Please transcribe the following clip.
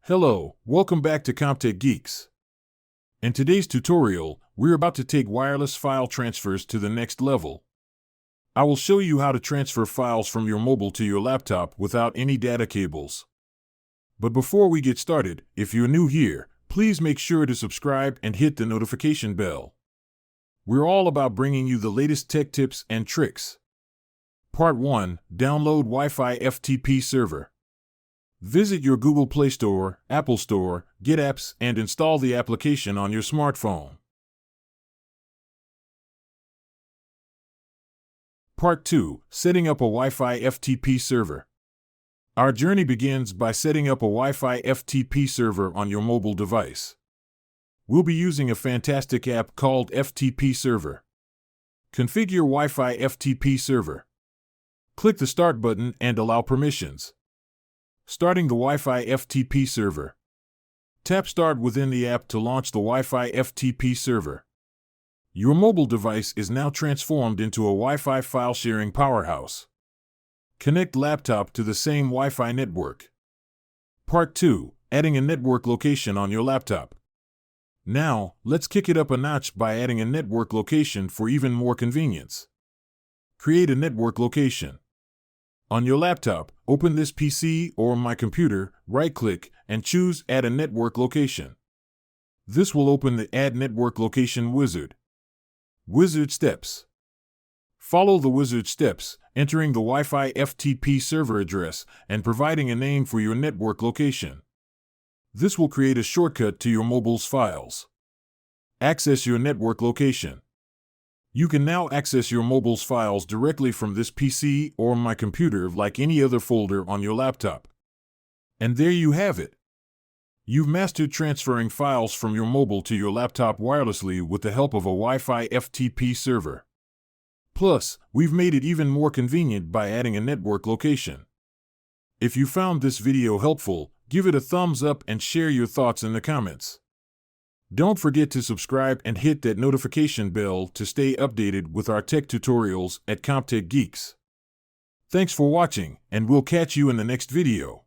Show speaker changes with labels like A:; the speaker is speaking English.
A: Hello, welcome back to CompTech Geeks. In today's tutorial, we're about to take wireless file transfers to the next level. I will show you how to transfer files from your mobile to your laptop without any data cables. But before we get started, if you're new here, please make sure to subscribe and hit the notification bell. We're all about bringing you the latest tech tips and tricks. Part 1. Download Wi-Fi FTP Server. Visit your Google Play Store, Apple Store, Get Apps, and install the application on your smartphone. Part 2. Setting up a Wi-Fi FTP server. Our journey begins by setting up a Wi-Fi FTP server on your mobile device. We'll be using a fantastic app called FTP Server. Configure Wi-Fi FTP server. Click the Start button and allow permissions. Starting the Wi-Fi FTP server. Tap Start within the app to launch the Wi-Fi FTP server. Your mobile device is now transformed into a Wi-Fi file-sharing powerhouse. Connect laptop to the same Wi-Fi network. Part 2. Adding a network location on your laptop. Now, let's kick it up a notch by adding a network location for even more convenience. Create a network location. On your laptop, open this PC or my computer, right-click, and choose Add a Network Location. This will open the Add Network Location wizard. Wizard Steps. Follow the wizard steps, entering the Wi-Fi FTP server address and providing a name for your network location. This will create a shortcut to your mobile's files. Access your network location. You can now access your mobile's files directly from this PC or my computer like any other folder on your laptop. And there you have it. You've mastered transferring files from your mobile to your laptop wirelessly with the help of a Wi-Fi FTP server. Plus, we've made it even more convenient by adding a network location. If you found this video helpful, give it a thumbs up and share your thoughts in the comments. Don't forget to subscribe and hit that notification bell to stay updated with our tech tutorials at CompTech Geeks. Thanks for watching, and we'll catch you in the next video.